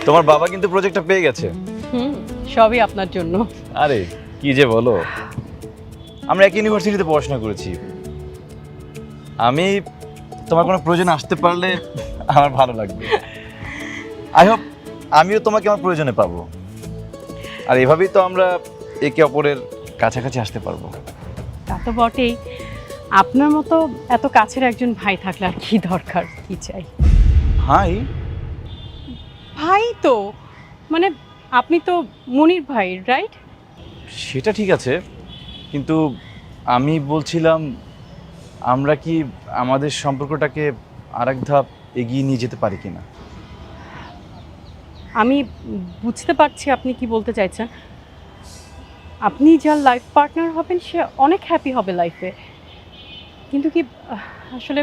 তোমার বাবা কিন্তু প্রজেক্টটা পেয়ে গেছে। সবই আপনার জন্য। আরে কি যে বলো, আমরা এক ইউনিভার্সিটিতে পড়াশোনা করেছি। আমি তোমার কোনো প্রয়োজনে আসতে পারলে আমার ভালো লাগবে। আই হোপ আমিও তোমাকে আমার প্রয়োজনে পাবো, আর এভাবেই তো আমরা একে অপরের কাছাকাছি আসতে পারবো। তা তো বটেই, আপনার মতো এত কাছের একজন ভাই থাকলে আর কি দরকার, কি চাই। হাই, ভাই তো মানে আপনি তো মনির ভাই, রাইট? সেটা ঠিক আছে, কিন্তু আমি বলছিলাম আমরা কি আমাদের সম্পর্কটাকে আরেক ধাপ এগিয়ে নিয়ে যেতে পারি কিনা। আমি বুঝতে পারছি আপনি কি বলতে চাইছেন। আপনি যার লাইফ পার্টনার হবেন সে অনেক হ্যাপি হবে লাইফে, কিন্তু কি আসলে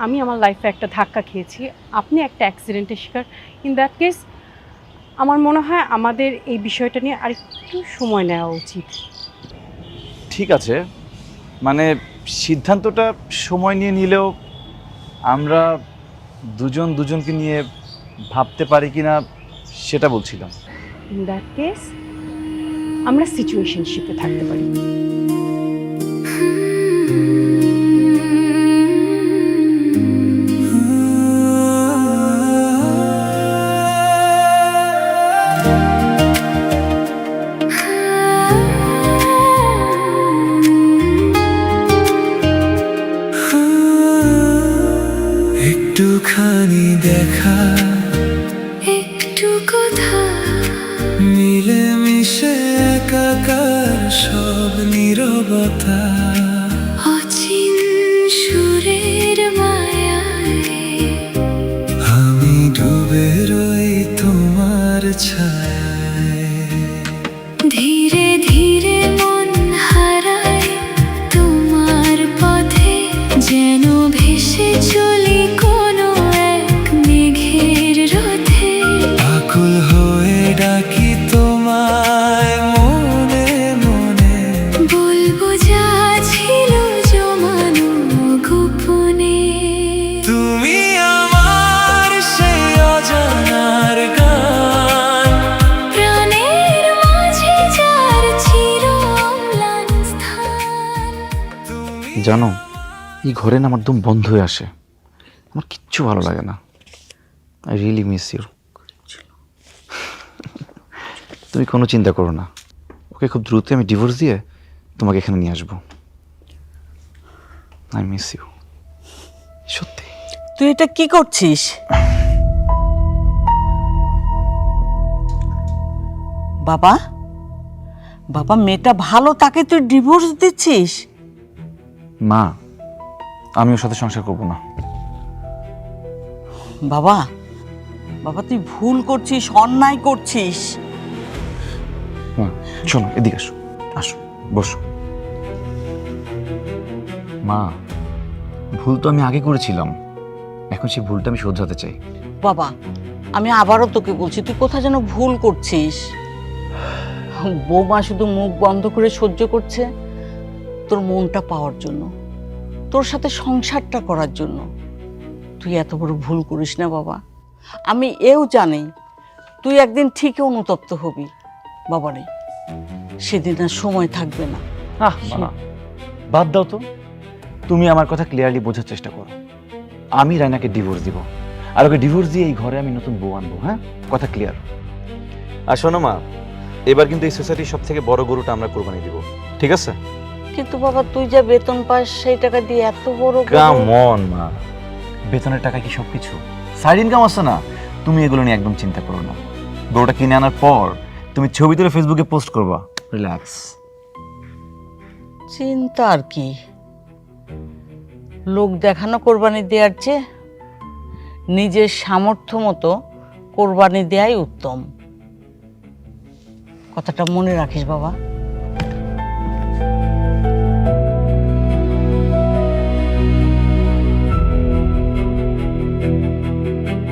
আমি আমার লাইফে একটা ধাক্কা খেয়েছি, আপনি একটা অ্যাক্সিডেন্টের শিকার। ইন দ্যাট কেস আমার মনে হয় আমাদের এই বিষয়টা নিয়ে আরেকটু সময় নেওয়া উচিত। ঠিক আছে, মানে সিদ্ধান্তটা সময় নিয়ে নিলেও আমরা দুজন দুজনকে নিয়ে ভাবতে পারি কিনা সেটা বলছিলাম। ইন দ্যাট কেস আমরা সিচুয়েশনশিপে থাকতে পারি। একটুখানি দেখা, একটু কথা, মিলে মিশে একাকার সব নীরবতা, অচিন সুরের মায়ায় আমি ডুবে রই তোমার ছায়ায়। ধীরে ধীরে মন হারায় তোমার পথে, যেন ভেসে চলি কোনো এক মেঘের রথে। আকুল হয়ে ডাকি তোমায় মনে মনে, বলবো যা ছিল জমানো গোপনে। তুমি আমার সেই অজানার গান, প্রাণের মাঝে যার চির অম্লান স্থান। জানো, এই ঘরে না আমার দম বন্ধ হয়ে আসে, আমার কিচ্ছু ভালো লাগে না। I really miss you. তুমি কোনো চিন্তা করো না, ওকে খুব দ্রুত আমি ডিভোর্স দিয়ে তোমাকে এখানে নিয়ে আসবো। আই মিস ইউ, সত্যি। তুই এটা কি করছিস? বাবা, বাবা মেয়েটা ভালো, তাকে তুই ডিভোর্স দিচ্ছিস? মা, আমি ওর সাথে সংসার করবো না। বাবা, বাবা তুই ভুল করছিস, অন্যায় করছিস। মা শোনো, এদিকে আসো, আসো বসো। মা, ভুল তো আমি আগে করেছিলাম, এখন সেই ভুলটা আমি শোধরাতে চাই। বাবা আমি আবারও তোকে বলছি, তুই কোথায় যেন ভুল করছিস। বৌমা শুধু মুখ বন্ধ করে সহ্য করছে তোর মনটা পাওয়ার জন্য, তোর সাথে সংসারটা করার জন্য। তুই এত বড় ভুল করিস না বাবা। আমি এও জানি তুই একদিন ঠিকই অনুতপ্ত হবি বাবারে, সেদিন আর সময় থাকবে না। মা বাদ দাও তো, তুমি আমার কথা ক্লিয়ারলি বোঝার চেষ্টা করো। আমি রায়নাকে ডিভোর্স দিব, আর ওকে ডিভোর্স দিয়ে এই ঘরে আমি নতুন বউ আনবো। হ্যাঁ, কথা ক্লিয়ার। আর শোনো মা, এবার কিন্তু এই সোসাইটির সব থেকে বড় গরুটা আমরা কোরবানি দিব, ঠিক আছে? কিন্তু বাবা তুই যা বেতন পাস সেই টাকা দিয়ে এত বড় কাম অন মা, বেতনের টাকা কি সবকিছু? সাইড ইনকাম আছে না, তুমি এগুলো নিয়ে একদম চিন্তা করো না। গরুটা কিনে আনার পর তুমি ছবি তুলে ফেসবুকে পোস্ট করবা, রিল্যাক্স। চিন্তা আর কি, লোক দেখানো কোরবানি দেওয়ার চেয়ে নিজের সামর্থ্য মতো কোরবানি দেয়াই উত্তম। কথাটা মনে রাখিস বাবা।